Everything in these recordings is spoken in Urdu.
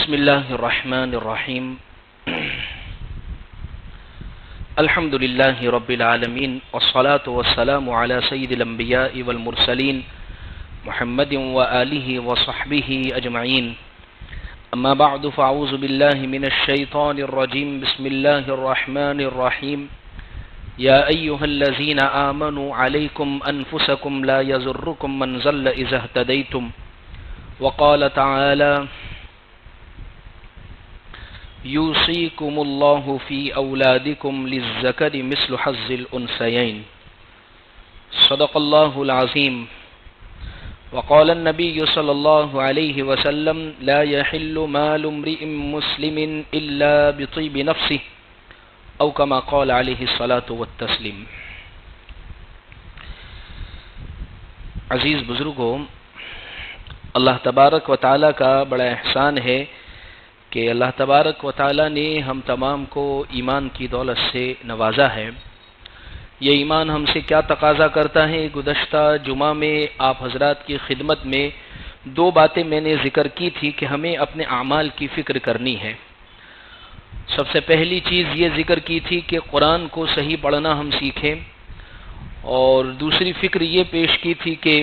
بسم الله الرحمن الرحيم الحمد لله رب العالمين والصلاة والسلام على سيد الأنبياء والمرسلين محمد وآله وصحبه أجمعين أما بعد فأعوذ بالله من الشيطان الرجيم بسم الله الرحمن الرحيم يا أيها الذين آمنوا عليكم أنفسكم لا يضركم من ضل إذا اهتديتم وقال تعالى يوصيكم الله في أولادكم للذكر مثل حظ الأنثيين صدق الله العظيم وقال النبي صلى الله عليه وسلم لا يحل مال امرئ مسلم إلا بطيب نفسه او كما قال عليه الصلاة والتسلیم۔ عزیز بزرگوں، اللہ تبارک و تعالیٰ کا بڑا احسان ہے کہ اللہ تبارک و تعالیٰ نے ہم تمام کو ایمان کی دولت سے نوازا ہے۔ یہ ایمان ہم سے کیا تقاضا کرتا ہے؟ گزشتہ جمعہ میں آپ حضرات کی خدمت میں دو باتیں میں نے ذکر کی تھی کہ ہمیں اپنے اعمال کی فکر کرنی ہے۔ سب سے پہلی چیز یہ ذکر کی تھی کہ قرآن کو صحیح پڑھنا ہم سیکھیں، اور دوسری فکر یہ پیش کی تھی کہ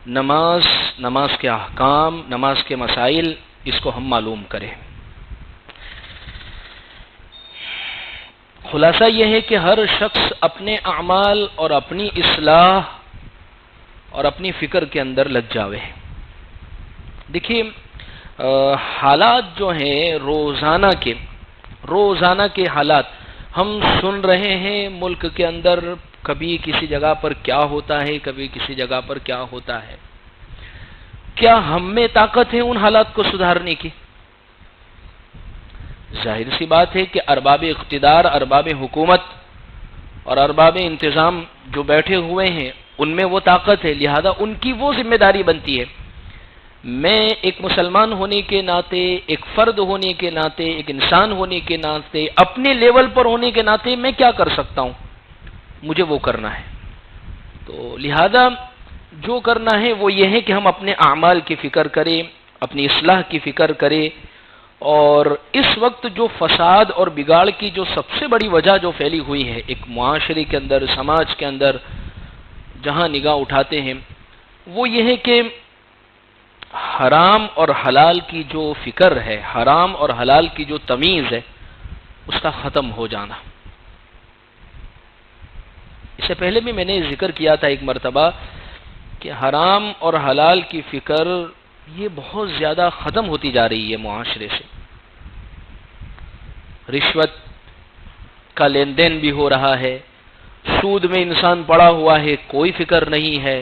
نماز کے احکام، نماز کے مسائل، اس کو ہم معلوم کریں۔ خلاصہ یہ ہے کہ ہر شخص اپنے اعمال اور اپنی اصلاح اور اپنی فکر کے اندر لگ جاوے۔ دیکھیے، حالات جو ہیں روزانہ کے حالات ہم سن رہے ہیں ملک کے اندر، کبھی کسی جگہ پر کیا ہوتا ہے، کبھی کسی جگہ پر کیا ہوتا ہے۔ کیا ہم میں طاقت ہے ان حالات کو سدھارنے کی؟ ظاہر سی بات ہے کہ ارباب اقتدار، ارباب حکومت اور ارباب انتظام جو بیٹھے ہوئے ہیں ان میں وہ طاقت ہے، لہذا ان کی وہ ذمہ داری بنتی ہے۔ میں ایک مسلمان ہونے کے ناطے، ایک فرد ہونے کے ناطے، ایک انسان ہونے کے ناطے، اپنے لیول پر ہونے کے ناطے میں کیا کر سکتا ہوں؟ مجھے وہ کرنا ہے۔ تو لہذا جو کرنا ہے وہ یہ ہے کہ ہم اپنے اعمال کی فکر کریں، اپنی اصلاح کی فکر کریں، اور اس وقت جو فساد اور بگاڑ کی جو سب سے بڑی وجہ جو پھیلی ہوئی ہے ایک معاشرے کے اندر، سماج کے اندر، جہاں نگاہ اٹھاتے ہیں، وہ یہ ہے کہ حرام اور حلال کی جو فکر ہے، حرام اور حلال کی جو تمیز ہے، اس کا ختم ہو جانا۔ اس سے پہلے بھی میں نے ذکر کیا تھا ایک مرتبہ کہ حرام اور حلال کی فکر یہ بہت زیادہ ختم ہوتی جا رہی ہے معاشرے سے۔ رشوت کا لین دین بھی ہو رہا ہے، سود میں انسان پڑا ہوا ہے، کوئی فکر نہیں ہے،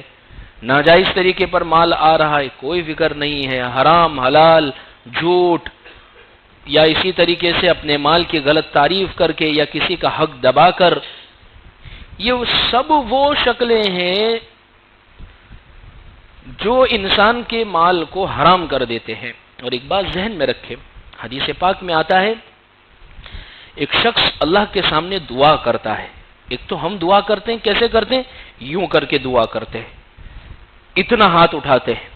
ناجائز طریقے پر مال آ رہا ہے، کوئی فکر نہیں ہے، حرام حلال، جھوٹ، یا اسی طریقے سے اپنے مال کی غلط تعریف کر کے یا کسی کا حق دبا کر، یہ سب وہ شکلیں ہیں جو انسان کے مال کو حرام کر دیتے ہیں۔ اور ایک بات ذہن میں رکھیں، حدیث پاک میں آتا ہے ایک شخص اللہ کے سامنے دعا کرتا ہے۔ ایک تو ہم دعا کرتے ہیں، کیسے کرتے ہیں؟ یوں کر کے دعا کرتے ہیں، اتنا ہاتھ اٹھاتے ہیں،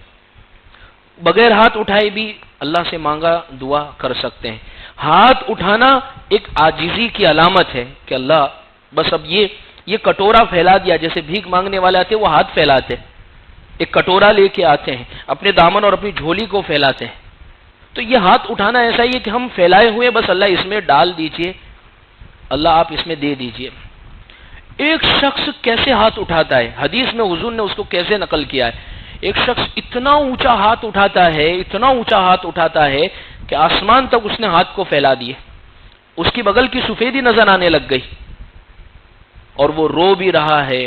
بغیر ہاتھ اٹھائے بھی اللہ سے مانگا دعا کر سکتے ہیں۔ ہاتھ اٹھانا ایک عاجزی کی علامت ہے کہ اللہ بس اب یہ کٹورا پھیلا دیا، جیسے بھیک مانگنے والے آتے ہیں وہ ہاتھ پھیلاتے ہیں، ایک کٹورا لے کے آتے ہیں، اپنے دامن اور اپنی جھولی کو پھیلاتے ہیں۔ تو یہ ہاتھ اٹھانا ایسا ہی ہے کہ ہم پھیلائے ہوئے، بس اللہ اس میں ڈال دیجئے، اللہ آپ اس میں دے دیجئے۔ ایک شخص کیسے ہاتھ اٹھاتا ہے؟ حدیث میں حضور نے اس کو کیسے نقل کیا ہے؟ ایک شخص اتنا اونچا ہاتھ اٹھاتا ہے کہ آسمان تک اس نے ہاتھ کو پھیلا دیے، اس کی بغل کی سفیدی نظر آنے لگ گئی، اور وہ رو بھی رہا ہے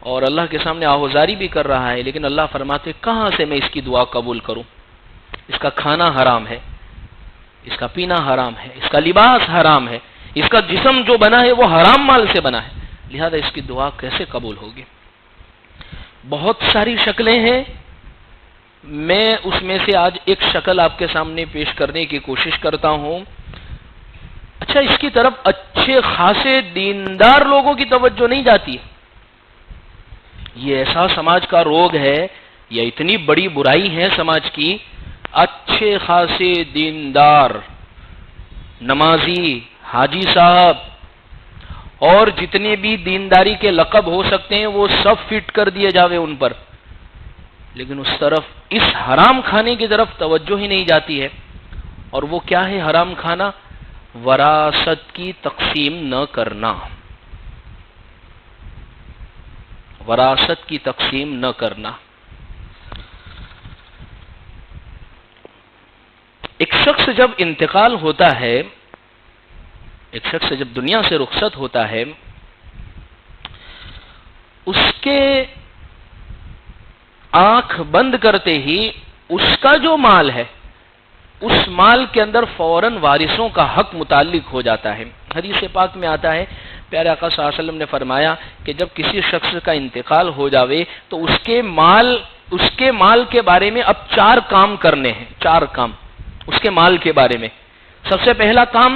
اور اللہ کے سامنے آہوزاری بھی کر رہا ہے، لیکن اللہ فرماتے کہاں سے میں اس کی دعا قبول کروں؟ اس کا کھانا حرام ہے، اس کا پینا حرام ہے، اس کا لباس حرام ہے، اس کا جسم جو بنا ہے وہ حرام مال سے بنا ہے، لہذا اس کی دعا کیسے قبول ہوگی؟ بہت ساری شکلیں ہیں، میں اس میں سے آج ایک شکل آپ کے سامنے پیش کرنے کی کوشش کرتا ہوں۔ اچھا، اس کی طرف اچھے خاصے دیندار لوگوں کی توجہ نہیں جاتی ہے۔ یہ ایسا سماج کا روگ ہے یا اتنی بڑی برائی ہے سماج کی اچھے خاصے دیندار نمازی حاجی صاحب اور جتنے بھی دینداری کے لقب ہو سکتے ہیں وہ سب فٹ کر دیے جاوے ان پر، لیکن اس طرف اس حرام کھانے کی طرف توجہ ہی نہیں جاتی ہے۔ اور وہ کیا ہے حرام کھانا؟ وراثت کی تقسیم نہ کرنا، وراثت کی تقسیم نہ کرنا۔ ایک شخص جب انتقال ہوتا ہے، ایک شخص جب دنیا سے رخصت ہوتا ہے، اس کے آنکھ بند کرتے ہی اس کا جو مال ہے اس مال کے اندر فوراً وارثوں کا حق متعلق ہو جاتا ہے۔ حدیث پاک میں آتا ہے، پیارے آقا صلی اللہ علیہ وسلم نے فرمایا کہ جب کسی شخص کا انتقال ہو جاوے تو اس کے مال کے بارے میں اب 4 کام کرنے ہیں، 4 کام اس کے مال کے بارے میں۔ سب سے پہلا کام،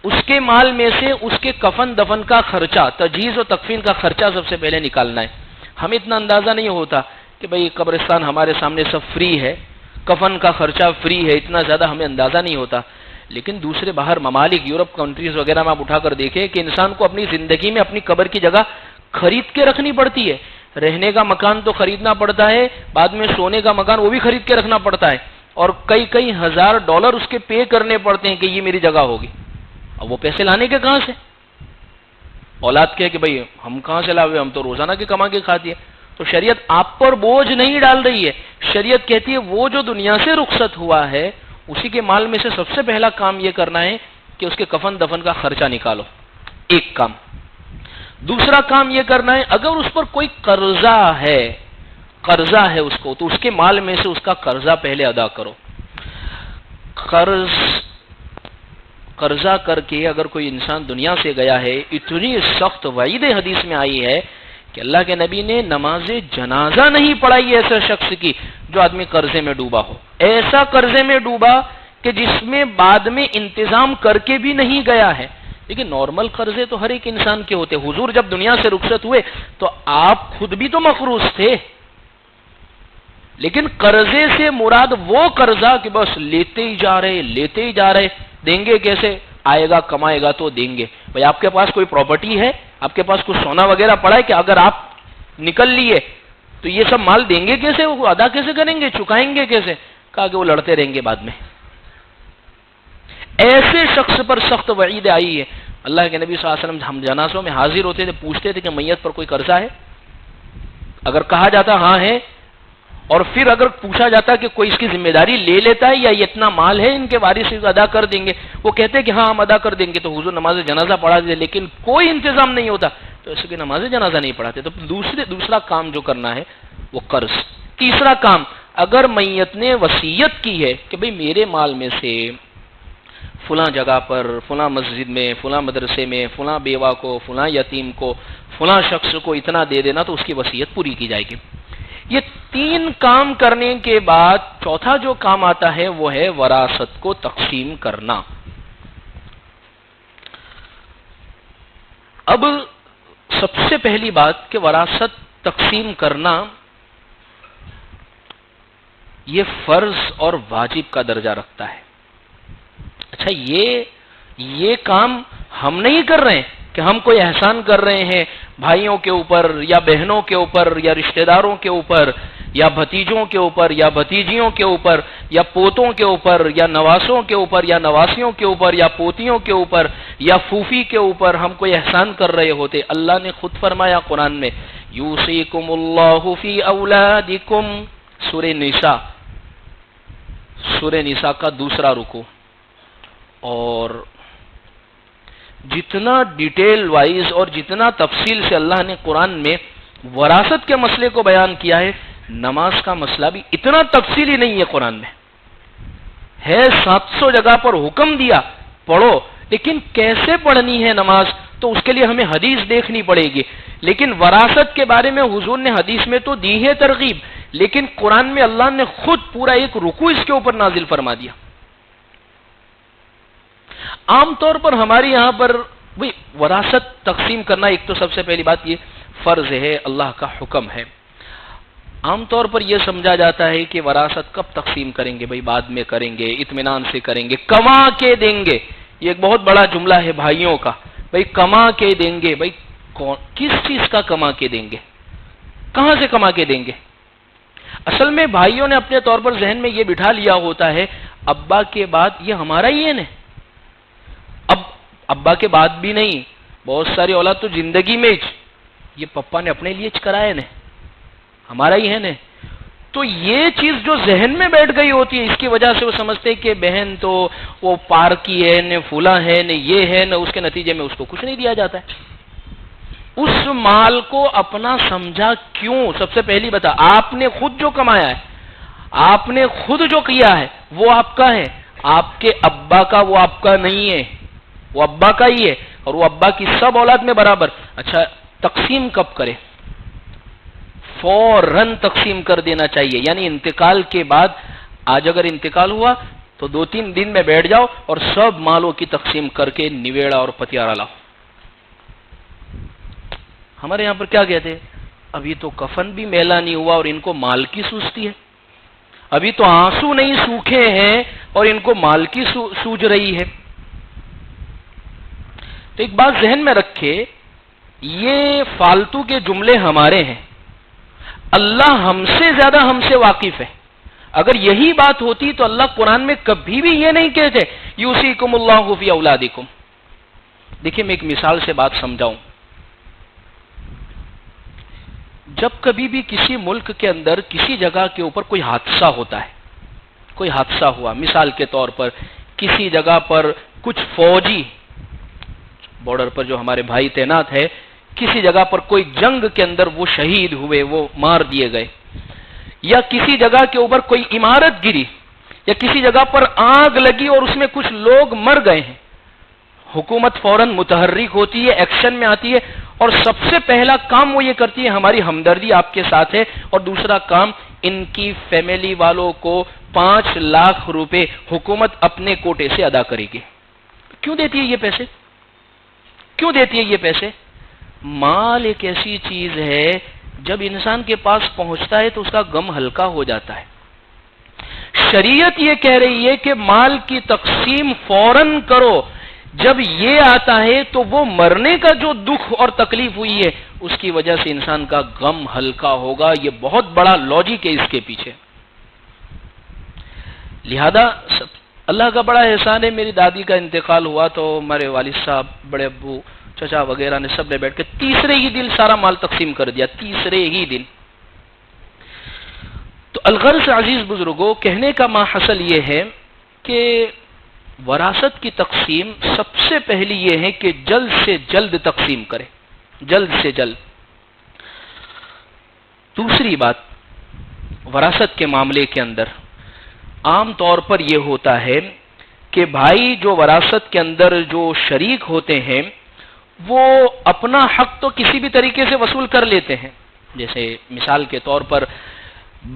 اس کے مال میں سے اس کے کفن دفن کا خرچہ، تجہیز و تکفین کا خرچہ سب سے پہلے نکالنا ہے۔ ہمیں اتنا اندازہ نہیں ہوتا کہ بھئی قبرستان ہمارے سامنے سب فری ہے، کفن کا خرچہ فری ہے، اتنا زیادہ ہمیں اندازہ نہیں ہوتا، لیکن دوسرے باہر ممالک، یورپ کنٹریز وغیرہ میں آپ اٹھا کر دیکھیں کہ انسان کو اپنی زندگی میں اپنی قبر کی جگہ خرید کے رکھنی پڑتی ہے۔ رہنے کا مکان تو خریدنا پڑتا ہے، بعد میں سونے کا مکان وہ بھی خرید کے رکھنا پڑتا ہے، اور کئی ہزار ڈالر اس کے پے کرنے پڑتے ہیں کہ یہ میری جگہ ہوگی۔ اب وہ پیسے لانے کے کہاں سے؟ اولاد کہے کہ بھئی ہم کہاں سے لاوے، ہم تو روزانہ کے کما کے کھاتی ہے۔ تو شریعت آپ پر بوجھ نہیں ڈال رہی ہے، شریعت کہتی ہے وہ جو دنیا سے رخصت ہوا ہے اسی کے مال میں سے سب سے پہلا کام یہ کرنا ہے کہ اس کے کفن دفن کا خرچہ نکالو، ایک کام۔ دوسرا کام یہ کرنا ہے اگر اس پر کوئی قرضہ ہے اس کو، تو اس کے مال میں سے اس کا قرضہ پہلے ادا کرو۔ قرضہ کر کے اگر کوئی انسان دنیا سے گیا ہے، اتنی سخت وعید حدیث میں آئی ہے کہ اللہ کے نبی نے نماز جنازہ نہیں پڑھائی ایسے شخص کی جو آدمی قرضے میں ڈوبا ہو، ایسا قرضے میں ڈوبا کہ جس میں بعد میں انتظام کر کے بھی نہیں گیا ہے۔ لیکن نارمل قرضے تو ہر ایک انسان کے ہوتے۔ حضور جب دنیا سے رخصت ہوئے تو آپ خود بھی تو مقروض تھے، لیکن قرضے سے مراد وہ قرضہ کہ بس لیتے ہی جا رہے، دیں گے کیسے؟ آئے گا کمائے گا تو دیں گے۔ بھئی آپ کے پاس کوئی پراپرٹی ہے، آپ کے پاس کچھ سونا وغیرہ پڑا ہے کہ اگر آپ نکل لیے تو یہ سب مال دیں گے کیسے، وہ ادا کیسے کریں گے، چکائیں گے کیسے؟ کہا کہ وہ لڑتے رہیں گے بعد میں۔ ایسے شخص پر سخت وعید آئی ہے۔ اللہ کے نبی صلی اللہ علیہ وسلم ہم جنازوں میں حاضر ہوتے تھے، پوچھتے تھے کہ میت پر کوئی قرضہ ہے؟ اگر کہا جاتا ہاں ہے، اور پھر اگر پوچھا جاتا کہ کوئی اس کی ذمہ داری لے لیتا ہے یا اتنا مال ہے ان کے وارث ادا کر دیں گے، وہ کہتے کہ ہاں ہم ادا کر دیں گے، تو حضور نماز جنازہ پڑھا دیتے، لیکن کوئی انتظام نہیں ہوتا تو اس کی نماز جنازہ نہیں پڑھاتے۔ تو دوسرا کام جو کرنا ہے وہ قرض۔ تیسرا کام، اگر میت نے وصیت کی ہے کہ بھئی میرے مال میں سے فلاں جگہ پر، فلاں مسجد میں، فلاں مدرسے میں، فلاں بیوہ کو، فلاں یتیم کو، فلاں شخص کو اتنا دے دینا، تو اس کی وصیت پوری کی جائے گی۔ یہ 3 کام کرنے کے بعد چوتھا جو کام آتا ہے وہ ہے وراثت کو تقسیم کرنا۔ اب سب سے پہلی بات کہ وراثت تقسیم کرنا یہ فرض اور واجب کا درجہ رکھتا ہے۔ اچھا، یہ کام ہم نہیں کر رہے ہیں کہ ہم کوئی احسان کر رہے ہیں بھائیوں کے اوپر یا بہنوں کے اوپر یا رشتہ داروں کے اوپر یا بھتیجوں کے اوپر یا بھتیجیوں کے اوپر یا پوتوں کے اوپر یا نواسوں کے اوپر یا نواسیوں کے اوپر یا پوتیوں کے اوپر یا پھوپھی کے اوپر ہم کوئی احسان کر رہے ہوتے۔ اللہ نے خود فرمایا قرآن میں، یوصیکم اللہ فی اولادکم، سورہ نساء کا دوسرا رکوع، اور جتنا ڈیٹیل وائز اور جتنا تفصیل سے اللہ نے قرآن میں وراثت کے مسئلے کو بیان کیا ہے، نماز کا مسئلہ بھی اتنا تفصیلی نہیں ہے قرآن میں ہے۔ 700 جگہ پر حکم دیا پڑھو، لیکن کیسے پڑھنی ہے نماز تو اس کے لیے ہمیں حدیث دیکھنی پڑے گی۔ لیکن وراثت کے بارے میں حضور نے حدیث میں تو دی ہے ترغیب، لیکن قرآن میں اللہ نے خود پورا ایک رکوع اس کے اوپر نازل فرما دیا۔ عام طور پر ہمارے یہاں پر وراثت تقسیم کرنا، ایک تو سب سے پہلی بات یہ فرض ہے، اللہ کا حکم ہے۔ عام طور پر یہ سمجھا جاتا ہے کہ وراثت کب تقسیم کریں گے؟ بھائی بعد میں کریں گے، اطمینان سے کریں گے، کما کے دیں گے. یہ ایک بہت بڑا جملہ ہے بھائیوں کا. بھائی کما کے دیں گے، بھائی کس چیز کا کما کے دیں گے؟ کہاں سے کما کے دیں گے؟ اصل میں بھائیوں نے اپنے طور پر ذہن میں یہ بٹھا لیا ہوتا ہے ابا کے بعد یہ ہمارا ہی ہے نا. اب ابا کے بعد بھی نہیں، بہت ساری اولاد تو زندگی میں یہ پپا نے اپنے لیے کرایا نا، ہمارا ہی ہے نا. تو یہ چیز جو ذہن میں بیٹھ گئی ہوتی ہے، اس کی وجہ سے وہ سمجھتے ہیں کہ بہن تو وہ پار کی ہے، نہ فلاں ہے، نہ یہ ہے، نہ اس کے نتیجے میں اس کو کچھ نہیں دیا جاتا ہے. اس مال کو اپنا سمجھا کیوں؟ سب سے پہلی بتا، آپ نے خود جو کمایا ہے، آپ نے خود جو کیا ہے وہ آپ کا ہے. آپ کے ابا کا وہ آپ کا نہیں ہے، وہ ابا کا ہی ہے، اور وہ ابا کی سب اولاد میں برابر. اچھا تقسیم کب کرے؟ فوراً تقسیم کر دینا چاہیے. یعنی انتقال کے بعد، آج اگر انتقال ہوا تو 2-3 دن میں بیٹھ جاؤ اور سب مالوں کی تقسیم کر کے نویڑا اور پتیارا لاؤ. ہمارے یہاں پر کیا کہتے ہیں؟ ابھی تو کفن بھی میلا نہیں ہوا اور ان کو مال کی سوچتی ہے. ابھی تو آنسو نہیں سوکھے ہیں اور ان کو مال کی سوج رہی ہے. تو ایک بات ذہن میں رکھے، یہ فالتو کے جملے ہمارے ہیں. اللہ ہم سے زیادہ ہم سے واقف ہے. اگر یہی بات ہوتی تو اللہ قرآن میں کبھی بھی یہ نہیں کہتے یوصیکم اللہ فی اولادکم. دیکھیں میں ایک مثال سے بات سمجھاؤں. جب کبھی بھی کسی ملک کے اندر کسی جگہ کے اوپر کوئی حادثہ ہوتا ہے، کوئی حادثہ ہوا، مثال کے طور پر کسی جگہ پر کچھ فوجی بارڈر پر جو ہمارے بھائی تعینات ہے، کسی جگہ پر کوئی جنگ کے اندر وہ شہید ہوئے، وہ مار دیے گئے، یا کسی جگہ کے اوپر کوئی عمارت گری، یا کسی جگہ پر آگ لگی اور اس میں کچھ لوگ مر گئے ہیں، حکومت فوراً متحرک ہوتی ہے، ایکشن میں آتی ہے، اور سب سے پہلا کام وہ یہ کرتی ہے ہماری ہمدردی آپ کے ساتھ ہے، اور دوسرا کام ان کی فیملی والوں کو 5 لاکھ روپے حکومت اپنے کوٹے سے ادا کرے گی. کیوں دیتی ہے یہ پیسے؟ کیوں دیتی ہے یہ پیسے؟ مال ایک ایسی چیز ہے جب انسان کے پاس پہنچتا ہے تو اس کا غم ہلکا ہو جاتا ہے. شریعت یہ کہہ رہی ہے کہ مال کی تقسیم فوراً کرو. جب یہ آتا ہے تو وہ مرنے کا جو دکھ اور تکلیف ہوئی ہے اس کی وجہ سے انسان کا غم ہلکا ہوگا. یہ بہت بڑا لاجک ہے اس کے پیچھے. لہذا اللہ کا بڑا احسان ہے، میری دادی کا انتقال ہوا تو ہمارے والد صاحب، بڑے ابو، چچا وغیرہ نے سب نے بیٹھ کے تیسرے ہی دن سارا مال تقسیم کر دیا. تیسرے ہی دن. تو الغرض عزیز بزرگوں، کہنے کا ماحصل یہ ہے کہ وراثت کی تقسیم سب سے پہلی یہ ہے کہ جلد سے جلد تقسیم کرے، جلد سے جلد. دوسری بات، وراثت کے معاملے کے اندر عام طور پر یہ ہوتا ہے کہ بھائی جو وراثت کے اندر جو شریک ہوتے ہیں وہ اپنا حق تو کسی بھی طریقے سے وصول کر لیتے ہیں. جیسے مثال کے طور پر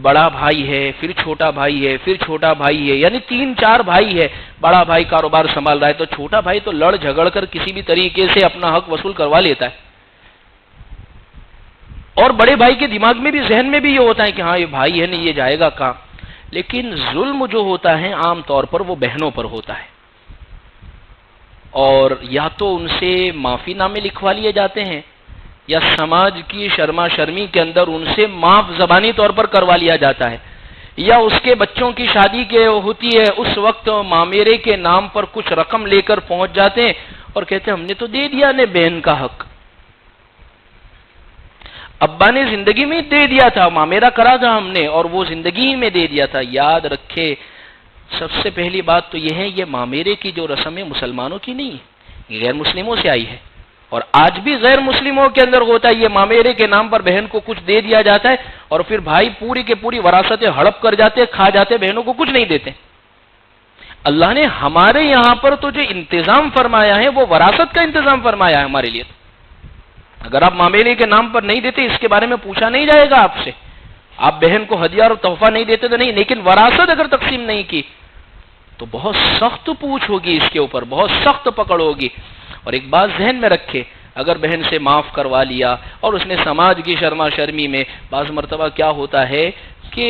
بڑا بھائی ہے، پھر چھوٹا بھائی ہے، پھر چھوٹا بھائی ہے، یعنی 3-4 بھائی ہے. بڑا بھائی کاروبار سنبھال رہا ہے تو چھوٹا بھائی تو لڑ جھگڑ کر کسی بھی طریقے سے اپنا حق وصول کروا لیتا ہے. اور بڑے بھائی کے دماغ میں بھی، ذہن میں بھی یہ ہوتا ہے کہ ہاں یہ بھائی ہے، نہیں یہ جائے گا کہاں. لیکن ظلم جو ہوتا ہے عام طور پر وہ بہنوں پر ہوتا ہے، اور یا تو ان سے معافی نامے لکھوا لیے جاتے ہیں یا سماج کی شرما شرمی کے اندر ان سے معاف زبانی طور پر کروا لیا جاتا ہے، یا اس کے بچوں کی شادی کے ہوتی ہے اس وقت مامیرے کے نام پر کچھ رقم لے کر پہنچ جاتے ہیں اور کہتے ہیں ہم نے تو دے دیا نے بہن کا حق، ابا نے زندگی میں دے دیا تھا، مامیرا کرا تھا ہم نے اور وہ زندگی میں دے دیا تھا. یاد رکھے سب سے پہلی بات تو یہ ہے یہ مامیرے کی جو رسم ہے مسلمانوں کی نہیں ہے، یہ غیر مسلموں سے آئی ہے. اور آج بھی غیر مسلموں کے اندر ہوتا ہے، یہ مامیرے کے نام پر بہن کو کچھ دے دیا جاتا ہے اور پھر بھائی پوری کے پوری وراثتیں ہڑپ کر جاتے، کھا جاتے، بہنوں کو کچھ نہیں دیتے. اللہ نے ہمارے یہاں پر تو جو انتظام فرمایا ہے وہ وراثت کا انتظام فرمایا ہے ہمارے لیے. اگر آپ مامیرے کے نام پر نہیں دیتے اس کے بارے میں پوچھا نہیں جائے گا آپ سے، آپ بہن کو ہدیہ اور تحفہ نہیں دیتے تو نہیں، لیکن وراثت اگر تقسیم نہیں کی تو بہت سخت پوچھ ہوگی اس کے اوپر، بہت سخت پکڑ ہوگی. اور ایک بات ذہن میں رکھے، اگر بہن سے معاف کروا لیا اور اس نے سماج کی شرما شرمی میں بعض مرتبہ کیا ہوتا ہے کہ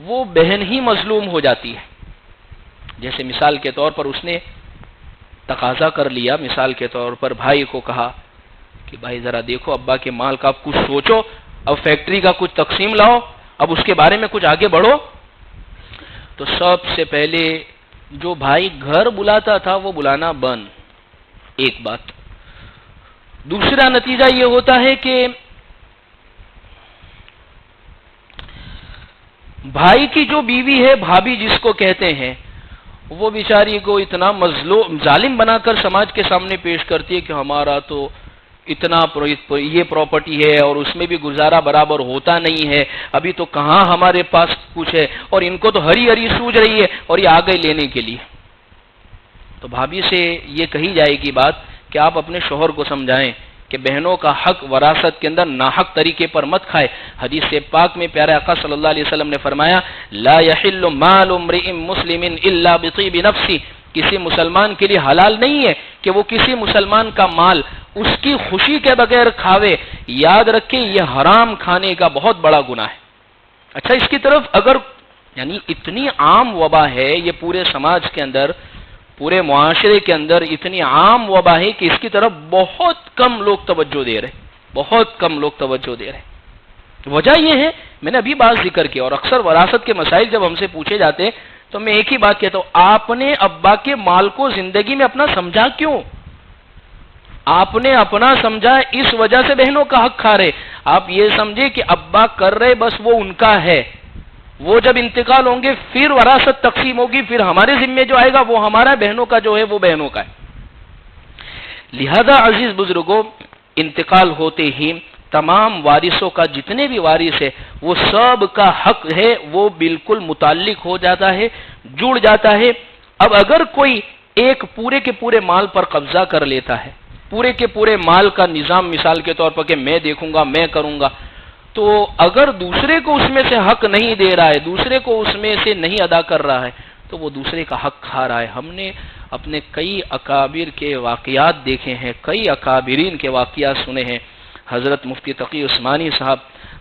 وہ بہن ہی مظلوم ہو جاتی ہے. جیسے مثال کے طور پر اس نے تقاضا کر لیا، مثال کے طور پر بھائی کو کہا کہ بھائی ذرا دیکھو ابا کے مال کا کچھ سوچو، اب فیکٹری کا کچھ تقسیم لاؤ، اب اس کے بارے میں کچھ آگے بڑھو. تو سب سے پہلے جو بھائی گھر بلاتا تھا وہ بلانا بند، ایک بات. دوسرا نتیجہ یہ ہوتا ہے کہ بھائی کی جو بیوی ہے، بھابھی جس کو کہتے ہیں، وہ بیچاری کو اتنا مظلوم ظالم بنا کر سماج کے سامنے پیش کرتی ہے کہ ہمارا تو اتنا یہ پراپرٹی ہے اور اس میں بھی گزارا برابر ہوتا نہیں ہے، ابھی تو کہاں ہمارے پاس کچھ ہے، اور ان کو تو ہری ہری سوج رہی ہے اور یہ آ گئے لینے کے لیے. تو بھابھی سے یہ کہی جائے گی بات کہ آپ اپنے شوہر کو سمجھائیں کہ بہنوں کا حق وراثت کے اندر ناحق طریقے پر مت کھائے. حدیث پاک میں پیارے آقا صلی اللہ علیہ وسلم نے فرمایا لا يحل مال امرئ مسلم الا بطيب نفسه، کسی مسلمان کے لیے حلال نہیں ہے کہ وہ کسی مسلمان کا مال اس کی خوشی کے بغیر کھاوے. یاد رکھیں یہ حرام کھانے کا بہت بڑا گناہ ہے. اچھا اس کی طرف اگر یعنی اتنی عام وبا ہے یہ پورے سماج کے اندر، پورے معاشرے کے اندر اتنی عام وبا ہے کہ اس کی طرف بہت کم لوگ توجہ دے رہے، بہت کم لوگ توجہ دے رہے. وجہ یہ ہے، میں نے ابھی بات ذکر کی، اور اکثر وراثت کے مسائل جب ہم سے پوچھے جاتے ہیں تو میں ایک ہی بات کہتا ہوں، آپ نے ابا کے مال کو زندگی میں اپنا سمجھا کیوں؟ آپ نے اپنا سمجھا اس وجہ سے بہنوں کا حق کھا رہے. آپ یہ سمجھے کہ ابا کر رہے بس وہ ان کا ہے، وہ جب انتقال ہوں گے پھر وراثت تقسیم ہوگی، پھر ہمارے ذمے جو آئے گا وہ ہمارا، بہنوں کا جو ہے وہ بہنوں کا ہے. لہذا عزیز بزرگوں، انتقال ہوتے ہی تمام وارثوں کا جتنے بھی وارث ہے وہ سب کا حق ہے وہ بالکل متعلق ہو جاتا ہے، جڑ جاتا ہے. اب اگر کوئی ایک پورے کے پورے مال پر قبضہ کر لیتا ہے، پورے کے پورے مال کا نظام مثال کے طور پر کہ میں دیکھوں گا، میں کروں گا، تو اگر دوسرے کو اس میں سے حق نہیں دے رہا ہے، دوسرے کو اس میں سے نہیں ادا کر رہا ہے، تو وہ دوسرے کا حق کھا رہا ہے. ہم نے اپنے کئی اکابر کے واقعات دیکھے ہیں، کئی اکابرین کے واقعات سنے ہیں. حضرت مفتی تقی عثمانی صاحب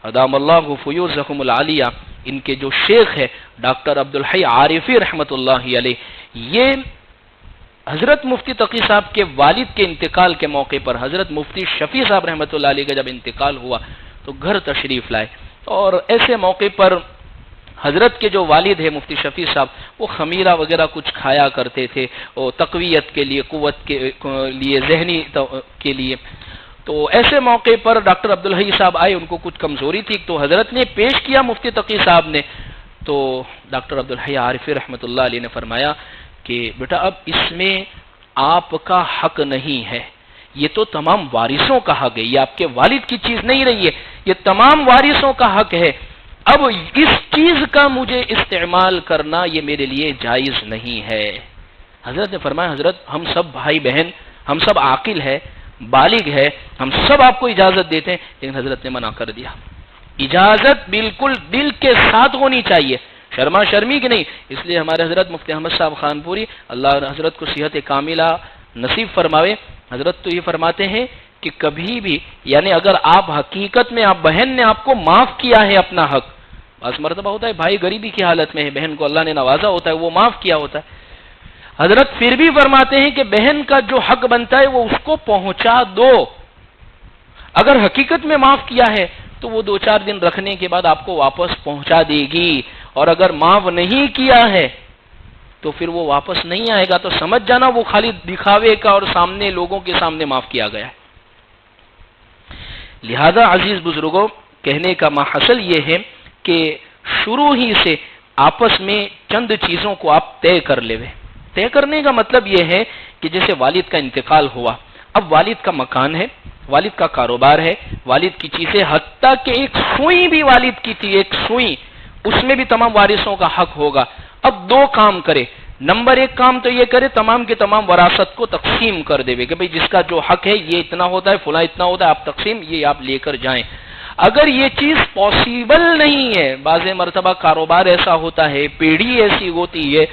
ادام اللہ فیوزہم العالیہ، ان کے جو شیخ ہے ڈاکٹر عبدالحی عارفی رحمۃ اللہ علیہ، یہ حضرت مفتی تقی صاحب کے والد کے انتقال کے موقع پر حضرت مفتی شفیع صاحب رحمۃ اللہ علیہ کا جب انتقال ہوا تو گھر تشریف لائے، اور ایسے موقع پر حضرت کے جو والد ہے مفتی شفیع صاحب وہ خمیرہ وغیرہ کچھ کھایا کرتے تھے، اور تقویت کے لیے، قوت کے لیے، ذہنی کے لیے. تو ایسے موقع پر ڈاکٹر عبدالحی صاحب آئے، ان کو کچھ کمزوری تھی، تو حضرت نے پیش کیا مفتی تقی صاحب نے. تو ڈاکٹر عبدالحی عارفی رحمۃ اللہ علیہ نے فرمایا کہ بیٹا اب اس میں آپ کا حق نہیں ہے، یہ تو تمام وارثوں کا حق ہے، یہ آپ کے والد کی چیز نہیں رہی ہے، یہ تمام وارثوں کا حق ہے. اب اس چیز کا مجھے استعمال کرنا یہ میرے لیے جائز نہیں ہے. حضرت نے فرمایا حضرت ہم سب بھائی بہن، ہم سب عاقل ہے، بالغ ہے، ہم سب آپ کو اجازت دیتے ہیں، لیکن حضرت نے منع کر دیا. اجازت بالکل دل کے ساتھ ہونی چاہیے، شرما شرمی کی نہیں. اس لیے ہمارے حضرت مفتی احمد صاحب خان پوری، اللہ حضرت کو صحت کاملہ نصیب فرماوے، حضرت تو یہ فرماتے ہیں کہ کبھی بھی یعنی اگر آپ حقیقت میں آپ بہن نے آپ کو معاف کیا ہے اپنا حق، بعض مرتبہ ہوتا ہے بھائی غریبی کی حالت میں ہے، بہن کو اللہ نے نوازا ہوتا ہے، وہ معاف کیا ہوتا ہے، حضرت پھر بھی فرماتے ہیں کہ بہن کا جو حق بنتا ہے وہ اس کو پہنچا دو. اگر حقیقت میں معاف کیا ہے تو وہ 2-4 دن رکھنے کے بعد آپ کو واپس پہنچا دے گی، اور اگر معاف نہیں کیا ہے تو پھر وہ واپس نہیں آئے گا. تو سمجھ جانا وہ خالی دکھاوے کا اور سامنے لوگوں کے سامنے معاف کیا گیا ہے. لہذا عزیز بزرگوں، کہنے کا محصل یہ ہے کہ شروع ہی سے آپس میں چند چیزوں کو آپ طے کر لے. طے کرنے کا مطلب یہ ہے کہ جیسے والد کا انتقال ہوا، اب والد کا مکان ہے، والد کا کاروبار ہے، والد کی چیزیں، حتیٰ کہ ایک سوئی بھی والد کی تھی، ایک سوئی، اس میں بھی تمام وارثوں کا حق ہوگا. اب 2 کام کرے. نمبر 1 کام تو یہ کرے تمام کے تمام وراثت کو تقسیم کر دے کہ بھئی جس کا جو حق ہے یہ اتنا ہوتا ہے، فلاں اتنا ہوتا ہے، آپ تقسیم یہ آپ لے کر جائیں. اگر یہ چیز پاسبل نہیں ہے، بعض مرتبہ کاروبار ایسا ہوتا ہے، پیڑھی ایسی ہوتی ہے،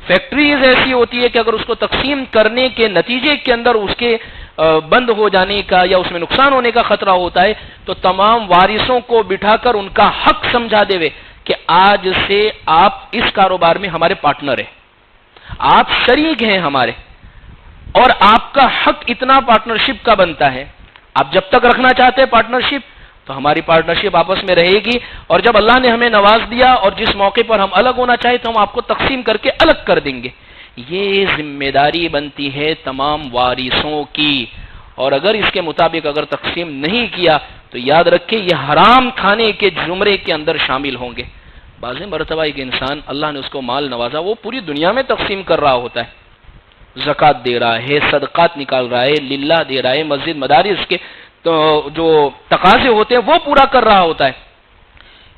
فیکٹریز ایسی ہوتی ہے کہ اگر اس کو تقسیم کرنے کے نتیجے کے اندر اس کے بند ہو جانے کا یا اس میں نقصان ہونے کا خطرہ ہوتا ہے تو تمام وارثوں کو بٹھا کر ان کا حق سمجھا دے کہ آج سے آپ اس کاروبار میں ہمارے پارٹنر ہیں، آپ شریک ہیں ہمارے، اور آپ کا حق اتنا پارٹنرشپ کا بنتا ہے، آپ جب تک رکھنا چاہتے ہیں پارٹنرشپ تو ہماری پارٹنرشپ آپس میں رہے گی، اور جب اللہ نے ہمیں نواز دیا اور جس موقع پر ہم الگ ہونا چاہے تو ہم آپ کو تقسیم کر کے الگ کر دیں گے۔ یہ ذمہ داری بنتی ہے تمام وارثوں کی، اور اگر اس کے مطابق اگر تقسیم نہیں کیا تو یاد رکھیں یہ حرام کھانے کے زمرے کے اندر شامل ہوں گے۔ بعض مرتبہ ایک انسان اللہ نے اس کو مال نوازا، وہ پوری دنیا میں تقسیم کر رہا ہوتا ہے، زکوٰۃ دے رہا ہے، صدقات نکال رہا ہے، للہ دے رہا ہے، مسجد مدارس کے تو جو تقاضے ہوتے ہیں وہ پورا کر رہا ہوتا ہے،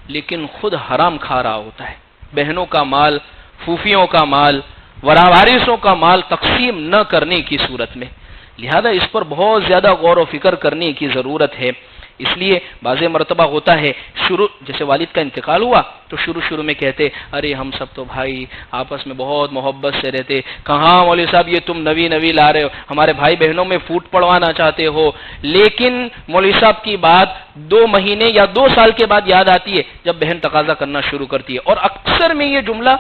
لیکن خود حرام کھا رہا ہوتا ہے۔ بہنوں کا مال، پھوپھیوں کا مال، وارثوں کا مال تقسیم نہ کرنے کی صورت میں، لہذا اس پر بہت زیادہ غور و فکر کرنے کی ضرورت ہے۔ اس لیے بعض مرتبہ ہوتا ہے جیسے والد کا انتقال ہوا تو شروع میں کہتے ارے ہم سب تو بھائی آپس میں بہت محبت سے رہتے، کہاں مولوی صاحب یہ تم نوی لا رہے ہو، ہمارے بھائی بہنوں میں پھوٹ پڑوانا چاہتے ہو۔ لیکن مولوی صاحب کی بات 2 مہینے یا 2 سال کے بعد یاد آتی ہے جب بہن تقاضا کرنا شروع کرتی ہے، اور اکثر میں یہ جملہ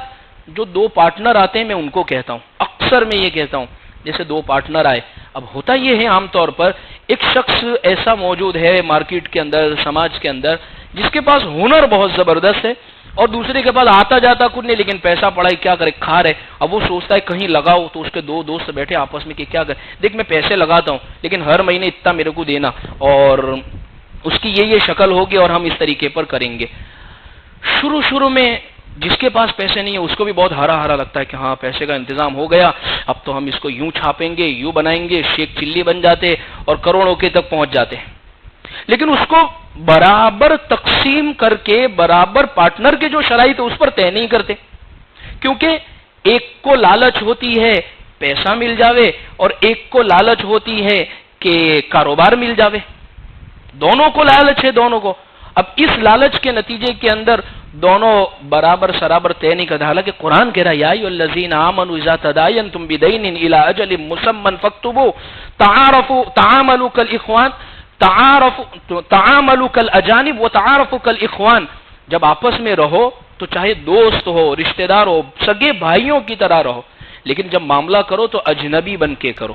جو 2 پارٹنر آتے ہیں میں ان کو کہتا ہوں، اکثر میں یہ کہتا ہوں جیسے 2 پارٹنر آئے۔ اب ہوتا یہ ہے عام طور پر ایک شخص ایسا موجود ہے مارکیٹ کے اندر، سماج کے اندر، جس کے پاس ہنر بہت زبردست ہے، اور دوسرے کے پاس آتا جاتا کچھ نہیں لیکن پیسہ پڑا ہے، کیا کرے، کھا رہے۔ اب وہ سوچتا ہے کہیں لگاؤ، تو اس کے 2 دوست بیٹھے آپس میں کہ کیا کرے، دیکھ میں پیسے لگاتا ہوں لیکن ہر مہینے اتنا میرے کو دینا، اور اس کی یہ شکل ہوگی اور ہم اس طریقے پر کریں گے۔ شروع میں جس کے پاس پیسے نہیں ہے اس کو بھی بہت ہرا لگتا ہے کہ ہاں پیسے کا انتظام ہو گیا، اب تو ہم اس کو یوں چھاپیں گے، یوں بنائیں گے، شیخ چلی بن جاتے اور کروڑوں کے تک پہنچ جاتے ہیں۔ لیکن اس کو برابر تقسیم کر کے برابر پارٹنر کے جو شرائط ہے اس پر طے نہیں کرتے، کیونکہ ایک کو لالچ ہوتی ہے پیسہ مل جاوے اور ایک کو لالچ ہوتی ہے کہ کاروبار مل جاوے، دونوں کو لالچ ہے، دونوں کو۔ اب اس لالچ کے نتیجے کے اندر دونوں برابر سرابر طے نہیں کرتے، حالانکہ قرآن کہہ رہا ہے یا ایھا الذین آمنوا اذا تداینتم بدین الی اجل مسمى فاکتبوا تعاملوا کالاخوان تعاملوا کالاجانب وتعارفوا کالاخوان، جب آپس میں رہو تو چاہے دوست ہو، رشتہ دار ہو، سگے بھائیوں کی طرح رہو، لیکن جب معاملہ کرو تو اجنبی بن کے کرو۔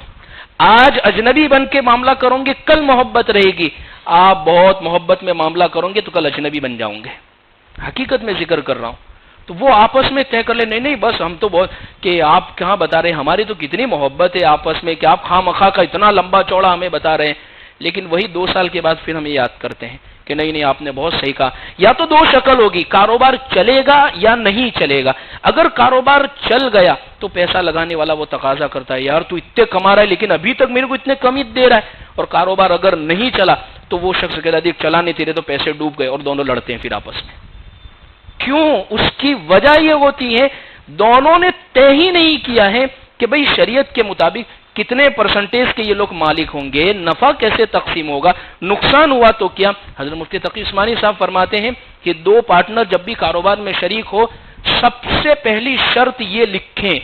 آج اجنبی بن کے معاملہ کرو گے کل محبت رہے گی، آپ بہت محبت میں معاملہ کرو گے تو کل اجنبی بن جاؤں گے، حقیقت میں ذکر کر رہا ہوں۔ تو وہ آپس میں طے کر لے، نہیں بس ہم تو بہت، کہ آپ کہاں بتا رہے ہیں، ہماری تو کتنی محبت ہے آپس میں کہ آپ خواہ مخواہ کا اتنا لمبا چوڑا ہمیں بتا رہے ہیں، لیکن وہی 2 سال کے بعد پھر ہمیں یاد کرتے ہیں کہ نہیں آپ نے بہت صحیح کہا۔ یا تو 2 شکل ہوگی، کاروبار چلے گا یا نہیں چلے گا۔ اگر کاروبار چل گیا تو پیسہ لگانے والا وہ تقاضا کرتا ہے یار تو اتنے کما رہا ہے لیکن ابھی تک میرے کو اتنے کم ہی دے رہا ہے، اور کاروبار اگر نہیں چلا تو وہ شخص کہتا ہے دیکھ چلا نہیں تیرے تو پیسے ڈوب گئے، اور دونوں لڑتے ہیں پھر آپس میں۔ کیوں؟ اس کی وجہ یہ ہوتی ہے دونوں نے طے ہی نہیں کیا ہے کہ بھئی شریعت کے مطابق کتنے پرسنٹیج کے یہ لوگ مالک ہوں گے، نفع کیسے تقسیم ہوگا، نقصان ہوا تو کیا۔ حضرت مفتی تقی عثمانی صاحب فرماتے ہیں کہ 2 پارٹنر جب بھی کاروبار میں شریک ہو، سب سے پہلی شرط یہ لکھیں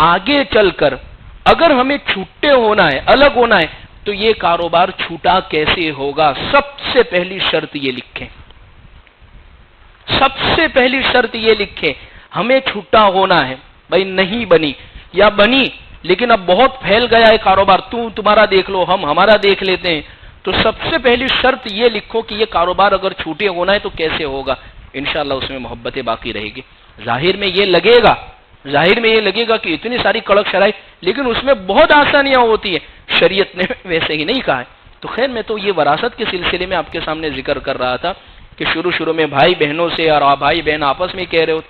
آگے چل کر اگر ہمیں چھوٹے ہونا ہے، الگ ہونا ہے، تو یہ کاروبار چھوٹا کیسے ہوگا، سب سے پہلی شرط یہ لکھیں، سب سے پہلی شرط یہ لکھیں ہمیں چھوٹا ہونا ہے۔ بھائی نہیں بنی یا بنی لیکن اب بہت پھیل گیا ہے کاروبار، تمہارا دیکھ لو ہم ہمارا دیکھ لیتے ہیں، تو سب سے پہلی شرط یہ لکھو کہ یہ کاروبار اگر چھوٹے ہونا ہے تو کیسے ہوگا، انشاءاللہ اس میں محبتیں باقی رہے گی۔ ظاہر میں یہ لگے گا کہ اتنی ساری کڑک شرائط، لیکن اس میں بہت آسانیاں ہوتی ہیں، شریعت نے ویسے ہی نہیں کہا ہے۔ تو خیر میں تو یہ وراثت کے سلسلے میں آپ کے سامنے ذکر کر رہا تھا کہ شروع میں بھائی بہنوں سے اور بھائی بہن آپس میں کہہ رہے ہو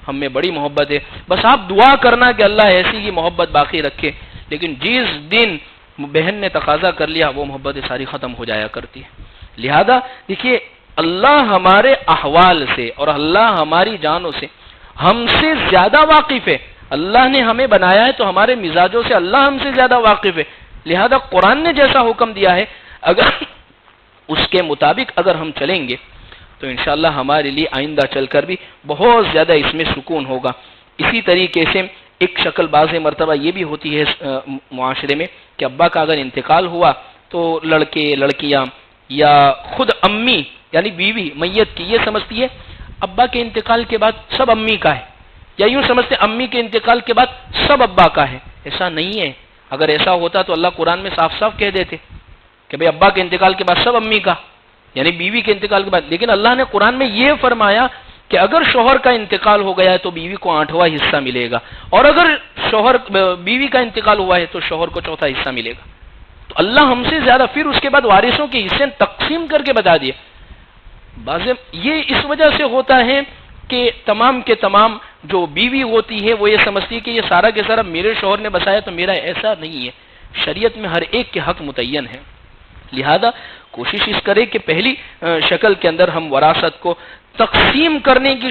ہم میں بڑی محبت ہے، بس آپ دعا کرنا کہ اللہ ایسی ہی محبت باقی رکھے، لیکن جس دن بہن نے تقاضا کر لیا وہ محبت ساری ختم ہو جایا کرتی ہے۔ لہذا دیکھیے اللہ ہمارے احوال سے اور اللہ ہماری جانوں سے ہم سے زیادہ واقف ہے، اللہ نے ہمیں بنایا ہے تو ہمارے مزاجوں سے اللہ ہم سے زیادہ واقف ہے، لہذا قرآن نے جیسا حکم دیا ہے اگر اس کے مطابق اگر ہم چلیں گے تو انشاءاللہ ہمارے لیے آئندہ چل کر بھی بہت زیادہ اس میں سکون ہوگا۔ اسی طریقے سے ایک شکل بعض مرتبہ یہ بھی ہوتی ہے معاشرے میں کہ ابا کا اگر انتقال ہوا تو لڑکے لڑکیاں یا خود امی یعنی بیوی میت کی یہ سمجھتی ہے ابا کے انتقال کے بعد سب امی کا ہے، یا یوں سمجھتے امی کے انتقال کے بعد سب ابا کا ہے۔ ایسا نہیں ہے، اگر ایسا ہوتا تو اللہ قرآن میں صاف صاف کہہ دیتے کہ بھئی ابا کے انتقال کے بعد سب امی کا، یعنی بیوی کے انتقال کے بعد۔ لیکن اللہ نے قرآن میں یہ فرمایا کہ اگر شوہر کا انتقال ہو گیا ہے تو بیوی کو 8واں حصہ ملے گا، اور اگر بیوی کا انتقال ہوا ہے تو شوہر کو 4تھا حصہ ملے گا۔ تو اللہ ہم سے زیادہ پھر اس کے بعد وارثوں کے حصے تقسیم کر کے بتا دیے۔ یہ اس وجہ سے ہوتا ہے کہ تمام کے تمام جو بیوی ہوتی ہے وہ یہ سمجھتی ہے کہ یہ سارا کے سارا میرے شوہر نے بسایا تو میرا، ایسا نہیں ہے۔ شریعت میں ہر ایک کے حق متعین ہے، لہذا کوشش اس کرے کہ پہلی شکل کے اندر ہم وراثت کو تقسیم کرنے کی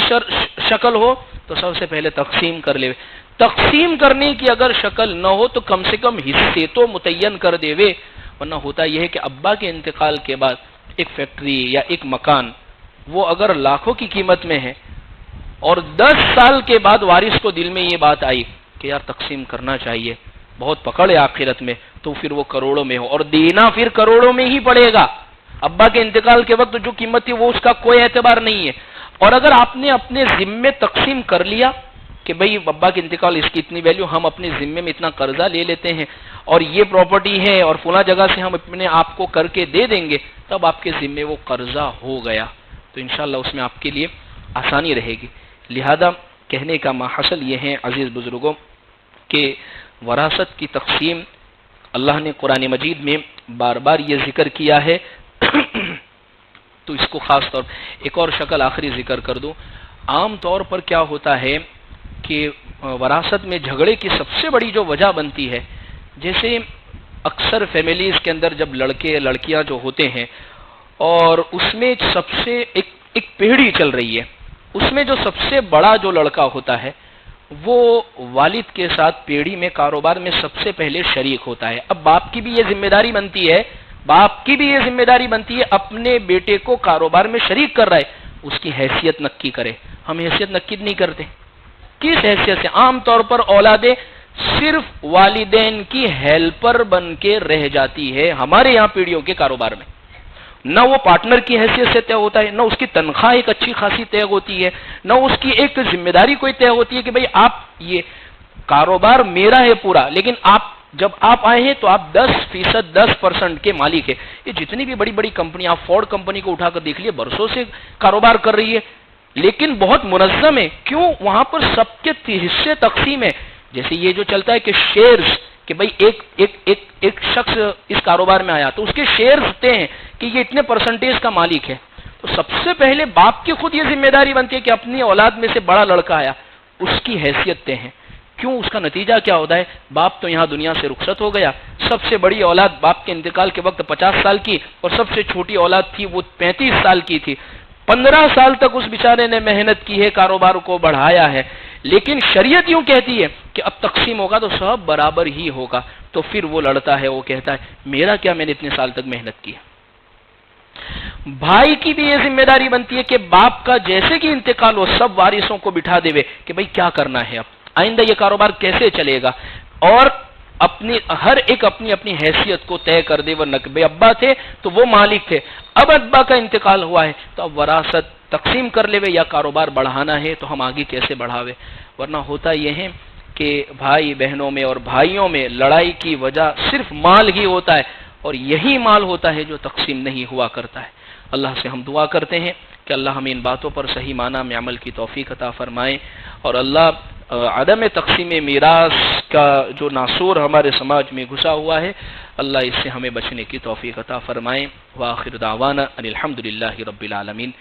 شکل ہو تو سب سے پہلے تقسیم کر لے۔ تقسیم کرنے کی اگر شکل نہ ہو تو کم سے کم حصے تو متعین کر دے، ورنہ ہوتا یہ ہے کہ ابا کے انتقال کے بعد ایک فیکٹری یا ایک مکان وہ اگر لاکھوں کی قیمت میں ہے اور 10 سال کے بعد وارث کو دل میں یہ بات آئی کہ یار تقسیم کرنا چاہیے، بہت پکڑ ہے آخرت میں، تو پھر وہ کروڑوں میں ہو اور دینا پھر کروڑوں میں ہی پڑے گا۔ ابا کے انتقال کے وقت جو قیمت تھی وہ اس کا کوئی اعتبار نہیں ہے۔ اور اگر آپ نے اپنے ذمے تقسیم کر لیا کہ بھئی ابا کے انتقال اس کی اتنی ویلیو، ہم اپنے ذمے میں اتنا قرضہ لے لیتے ہیں اور یہ پراپرٹی ہے اور فلاں جگہ سے ہم اپنے آپ کو کر کے دے دیں گے، تب آپ کے ذمے وہ قرضہ ہو گیا تو انشاءاللہ اس میں آپ کے لیے آسانی رہے گی۔ لہذا کہنے کا ماحصل یہ ہے عزیز بزرگوں کہ وراثت کی تقسیم اللہ نے قرآن مجید میں بار بار یہ ذکر کیا ہے تو اس کو خاص طور ایک اور شکل آخری ذکر کر دوں۔ عام طور پر کیا ہوتا ہے کہ وراثت میں جھگڑے کی سب سے بڑی جو وجہ بنتی ہے، جیسے اکثر فیملیز کے اندر جب لڑکے لڑکیاں جو ہوتے ہیں اور اس میں سب سے ایک پیڑھی چل رہی ہے، اس میں جو سب سے بڑا جو لڑکا ہوتا ہے وہ والد کے ساتھ پیڑھی میں کاروبار میں سب سے پہلے شریک ہوتا ہے۔ اب باپ کی بھی یہ ذمہ داری بنتی ہے اپنے بیٹے کو کاروبار میں شریک کر رہا ہے، اس کی حیثیت نکی کرے۔ ہم حیثیت نکی نہیں کرتے۔ کس حیثیت سے؟ عام طور پر اولادیں صرف والدین کی ہیلپر بن کے رہ جاتی ہے ہمارے یہاں پیڑھیوں کے کاروبار میں، نہ وہ پارٹنر کی حیثیت سے طے ہوتا ہے، نہ اس کی تنخواہ ایک اچھی خاصی طے ہوتی ہے، نہ اس کی ایک ذمہ داری کوئی طے ہوتی ہے کہ بھئی آپ یہ کاروبار میرا ہے پورا، لیکن جب آپ آئے ہیں تو آپ 10% 10% کے مالک ہے۔ یہ جتنی بھی بڑی بڑی کمپنی، آپ فورڈ کمپنی کو اٹھا کر دیکھ لیے، برسوں سے کاروبار کر رہی ہے لیکن بہت منظم ہے۔ کیوں؟ وہاں پر سب کے حصے تقسیم ہے۔ جیسے یہ جو چلتا ہے کہ شیئرز، کہ بھئی ایک شخص اس کاروبار میں آیا تو اس کے شیئرز طے ہیں کہ یہ اتنے پرسنٹیج کا مالک ہے، تو سب سے پہلے باپ کی خود یہ ذمہ داری بنتی ہے کہ اپنی اولاد میں سے بڑا لڑکا آیا اس کی حیثیت طے ہے۔ کیوں؟ اس کا نتیجہ کیا ہوتا ہے؟ باپ تو یہاں دنیا سے رخصت ہو گیا، سب سے بڑی اولاد باپ کے انتقال کے وقت 50 سال کی اور سب سے چھوٹی اولاد تھی وہ 35 سال کی تھی۔ 15 سال تک اس بیچارے نے محنت کی ہے، کاروبار کو بڑھایا ہے، لیکن شریعت یوں کہتی ہے کہ اب تقسیم ہوگا تو سب برابر ہی ہوگا۔ تو پھر وہ لڑتا ہے، وہ کہتا ہے میرا کیا، میں نے اتنے سال تک محنت کی۔ بھائی کی بھی یہ ذمہ داری بنتی ہے کہ باپ کا جیسے کہ انتقال ہو سب وارثوں کو بٹھا دے کہ بھئی کیا کرنا ہے، اب آئندہ یہ کاروبار کیسے چلے گا، اور ہر ایک اپنی اپنی حیثیت کو طے کر دے۔ ورنہ بھئی ابا تھے تو وہ مالک تھے، اب ابا کا انتقال ہوا ہے تو اب وراثت تقسیم کر لے، یا کاروبار بڑھانا ہے تو ہم آگے کیسے بڑھاوے۔ ورنہ ہوتا یہ ہے کہ بھائی بہنوں میں اور بھائیوں میں لڑائی کی وجہ صرف مال ہی ہوتا ہے، اور یہی مال ہوتا ہے جو تقسیم نہیں ہوا کرتا ہے۔ اللہ سے ہم دعا کرتے ہیں کہ اللہ ہمیں ان باتوں پر صحیح معنی میں عمل کی توفیق عطا فرمائے، اور اللہ عدم تقسیم میراث کا جو ناسور ہمارے سماج میں گھسا ہوا ہے، اللہ اس سے ہمیں بچنے کی توفیق عطا فرمائے۔ وآخر دعوانا ان الحمدللہ رب العالمین۔